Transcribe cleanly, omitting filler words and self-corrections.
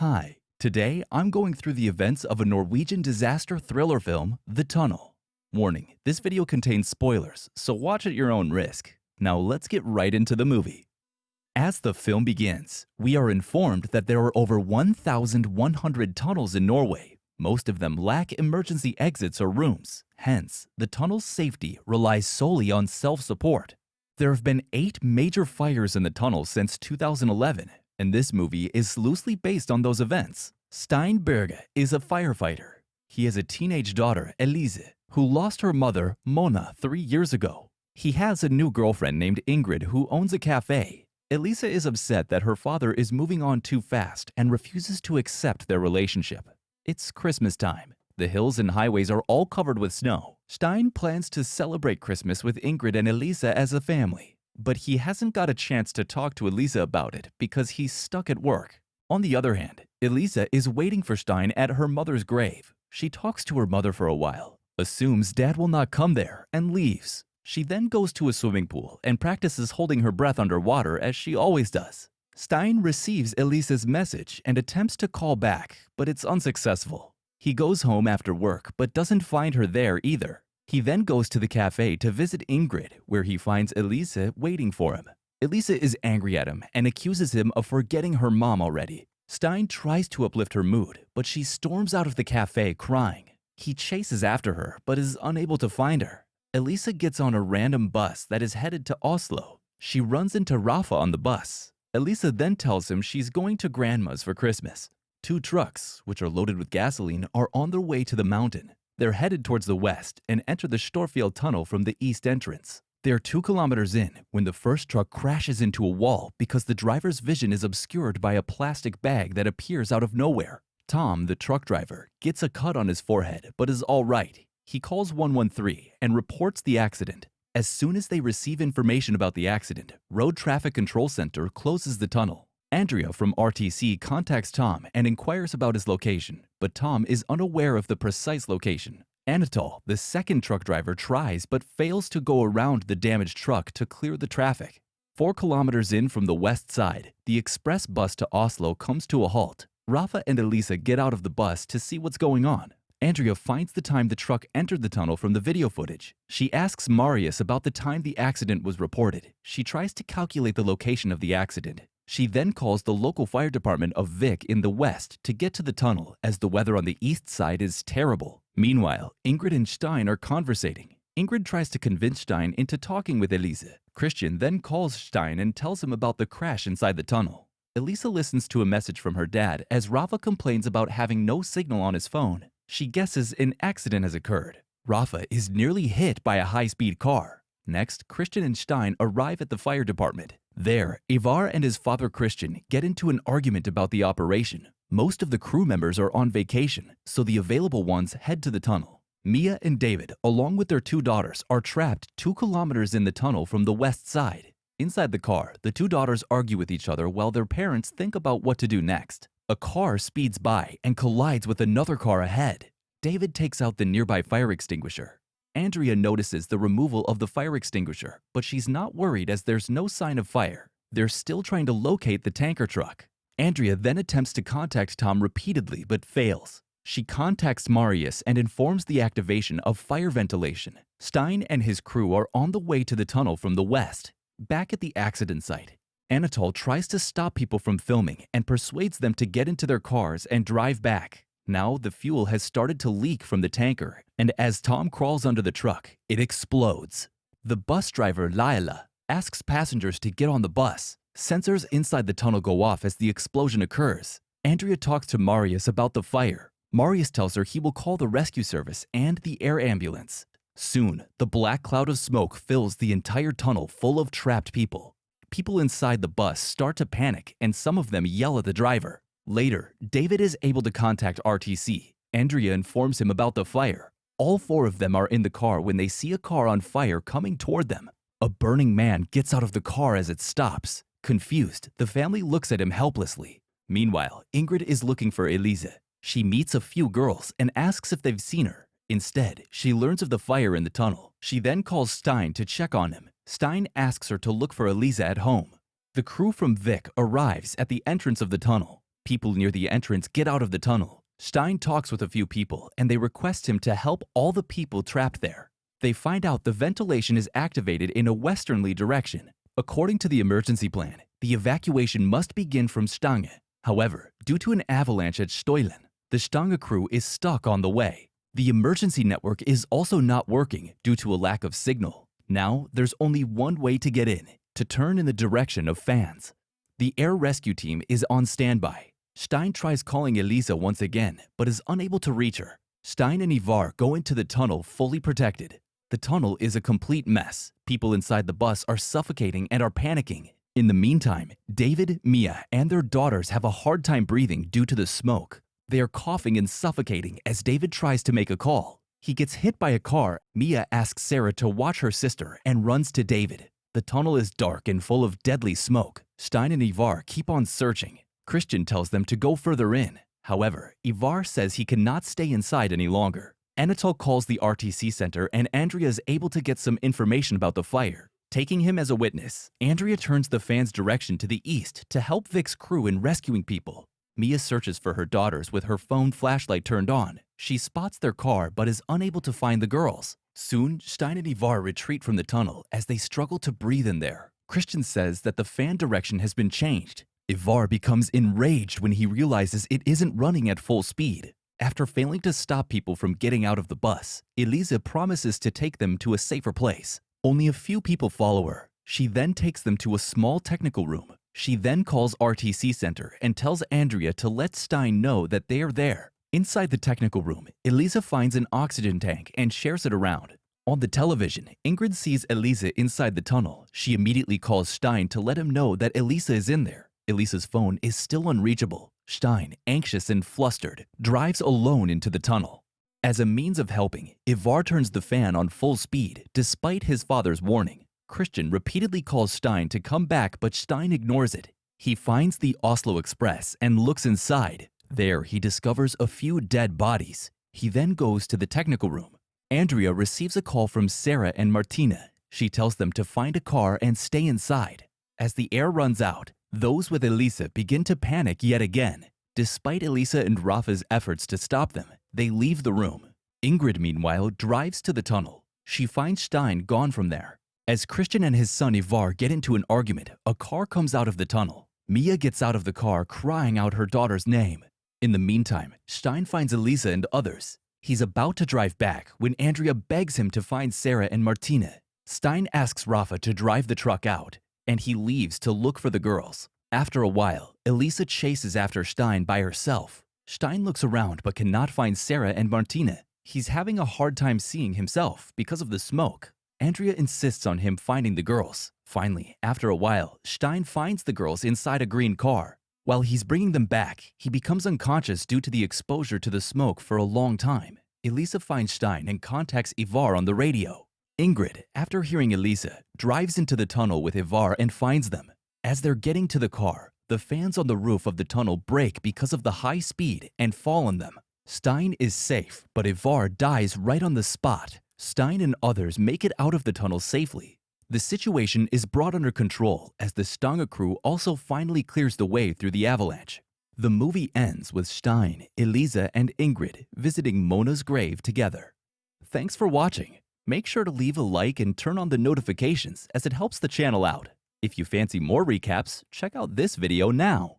Hi, today I'm going through the events of a Norwegian disaster thriller film, The Tunnel. Warning, this video contains spoilers, so watch at your own risk. Now let's get right into the movie. As the film begins, we are informed that there are over 1,100 tunnels in Norway. Most of them lack emergency exits or rooms. Hence, the tunnel's safety relies solely on self-support. There have been 8 major fires in the tunnel since 2011, and this movie is loosely based on those events. Stein Berge is a firefighter. He has a teenage daughter, Elise, who lost her mother, Mona, 3 years ago. He has a new girlfriend named Ingrid who owns a cafe. Elisa is upset that her father is moving on too fast and refuses to accept their relationship. It's Christmas time. The hills and highways are all covered with snow. Stein plans to celebrate Christmas with Ingrid and Elisa as a family, but he hasn't got a chance to talk to Elisa about it because he's stuck at work. On the other hand, Elisa is waiting for Stein at her mother's grave. She talks to her mother for a while, assumes dad will not come there, and leaves. She then goes to a swimming pool and practices holding her breath underwater as she always does. Stein receives Elisa's message and attempts to call back, but it's unsuccessful. He goes home after work but doesn't find her there either. He then goes to the cafe to visit Ingrid, where he finds Elisa waiting for him. Elisa is angry at him and accuses him of forgetting her mom already. Stein tries to uplift her mood, but she storms out of the cafe crying. He chases after her but is unable to find her. Elisa gets on a random bus that is headed to Oslo. She runs into Rafa on the bus. Elisa then tells him she's going to Grandma's for Christmas. 2 trucks, which are loaded with gasoline, are on their way to the mountain. They're headed towards the west and enter the Storfjell tunnel from the east entrance. They're 2 kilometers in when the first truck crashes into a wall because the driver's vision is obscured by a plastic bag that appears out of nowhere. Tom, the truck driver, gets a cut on his forehead but is all right. He calls 113 and reports the accident. As soon as they receive information about the accident, Road Traffic Control Center closes the tunnel. Andrea from RTC contacts Tom and inquires about his location, but Tom is unaware of the precise location. Anatol, the second truck driver, tries but fails to go around the damaged truck to clear the traffic. 4 kilometers in from the west side, the express bus to Oslo comes to a halt. Rafa and Elisa get out of the bus to see what's going on. Andrea finds the time the truck entered the tunnel from the video footage. She asks Marius about the time the accident was reported. She tries to calculate the location of the accident. She then calls the local fire department of Vik in the west to get to the tunnel as the weather on the east side is terrible. Meanwhile, Ingrid and Stein are conversating. Ingrid tries to convince Stein into talking with Elisa. Christian then calls Stein and tells him about the crash inside the tunnel. Elisa listens to a message from her dad as Rafa complains about having no signal on his phone. She guesses an accident has occurred. Rafa is nearly hit by a high-speed car. Next, Christian and Stein arrive at the fire department. There, Ivar and his father Christian get into an argument about the operation. Most of the crew members are on vacation, so the available ones head to the tunnel. Mia and David, along with their 2 daughters, are trapped 2 kilometers in the tunnel from the west side. Inside the car, the 2 daughters argue with each other while their parents think about what to do next. A car speeds by and collides with another car ahead. David takes out the nearby fire extinguisher. Andrea notices the removal of the fire extinguisher, but she's not worried as there's no sign of fire. They're still trying to locate the tanker truck. Andrea then attempts to contact Tom repeatedly but fails. She contacts Marius and informs the activation of fire ventilation. Stein and his crew are on the way to the tunnel from the west. Back at the accident site, Anatol tries to stop people from filming and persuades them to get into their cars and drive back. Now the fuel has started to leak from the tanker, and as Tom crawls under the truck, it explodes. The bus driver, Laila, asks passengers to get on the bus. Sensors inside the tunnel go off as the explosion occurs. Andrea talks to Marius about the fire. Marius tells her he will call the rescue service and the air ambulance. Soon, the black cloud of smoke fills the entire tunnel full of trapped people. People inside the bus start to panic and some of them yell at the driver. Later, David is able to contact RTC. Andrea informs him about the fire. All 4 of them are in the car when they see a car on fire coming toward them. A burning man gets out of the car as it stops. Confused, the family looks at him helplessly. Meanwhile, Ingrid is looking for Elisa. She meets a few girls and asks if they've seen her. Instead, she learns of the fire in the tunnel. She then calls Stein to check on him. Stein asks her to look for Elisa at home. The crew from Vik arrives at the entrance of the tunnel. People near the entrance get out of the tunnel. Stein talks with a few people and they request him to help all the people trapped there. They find out the ventilation is activated in a westernly direction. According to the emergency plan, the evacuation must begin from Stange. However, due to an avalanche at Steulen, the Stange crew is stuck on the way. The emergency network is also not working due to a lack of signal. Now, there's only one way to get in, to turn in the direction of fans. The air rescue team is on standby. Stein tries calling Elisa once again, but is unable to reach her. Stein and Ivar go into the tunnel fully protected. The tunnel is a complete mess. People inside the bus are suffocating and are panicking. In the meantime, David, Mia, and their daughters have a hard time breathing due to the smoke. They are coughing and suffocating as David tries to make a call. He gets hit by a car. Mia asks Sarah to watch her sister and runs to David. The tunnel is dark and full of deadly smoke. Stein and Ivar keep on searching. Christian tells them to go further in. However, Ivar says he cannot stay inside any longer. Anatol calls the RTC center and Andrea is able to get some information about the fire. Taking him as a witness, Andrea turns the fans' direction to the east to help Vic's crew in rescuing people. Mia searches for her daughters with her phone flashlight turned on. She spots their car but is unable to find the girls. Soon, Stein and Ivar retreat from the tunnel as they struggle to breathe in there. Christian says that the fan direction has been changed. Ivar becomes enraged when he realizes it isn't running at full speed. After failing to stop people from getting out of the bus, Elisa promises to take them to a safer place. Only a few people follow her. She then takes them to a small technical room. She then calls RTC Center and tells Andrea to let Stein know that they are there. Inside the technical room, Elisa finds an oxygen tank and shares it around. On the television, Ingrid sees Elisa inside the tunnel. She immediately calls Stein to let him know that Elisa is in there. Elisa's phone is still unreachable. Stein, anxious and flustered, drives alone into the tunnel. As a means of helping, Ivar turns the fan on full speed despite his father's warning. Christian repeatedly calls Stein to come back, but Stein ignores it. He finds the Oslo Express and looks inside. There, he discovers a few dead bodies. He then goes to the technical room. Andrea receives a call from Sarah and Martina. She tells them to find a car and stay inside. As the air runs out, those with Elisa begin to panic yet again. Despite Elisa and Rafa's efforts to stop them, they leave the room. Ingrid, meanwhile, drives to the tunnel. She finds Stein gone from there. As Christian and his son Ivar get into an argument, a car comes out of the tunnel. Mia gets out of the car crying out her daughter's name. In the meantime, Stein finds Elisa and others. He's about to drive back when Andrea begs him to find Sarah and Martina. Stein asks Rafa to drive the truck out, and he leaves to look for the girls. After a while, Elisa chases after Stein by herself. Stein looks around but cannot find Sarah and Martina. He's having a hard time seeing himself because of the smoke. Andrea insists on him finding the girls. Finally, after a while, Stein finds the girls inside a green car. While he's bringing them back, he becomes unconscious due to the exposure to the smoke for a long time. Elisa finds Stein and contacts Ivar on the radio. Ingrid, after hearing Elisa, drives into the tunnel with Ivar and finds them. As they're getting to the car, the fans on the roof of the tunnel break because of the high speed and fall on them. Stein is safe, but Ivar dies right on the spot. Stein and others make it out of the tunnel safely. The situation is brought under control as the Stange crew also finally clears the way through the avalanche. The movie ends with Stein, Elisa, and Ingrid visiting Mona's grave together. Thanks for watching. Make sure to leave a like and turn on the notifications as it helps the channel out. If you fancy more recaps, check out this video now.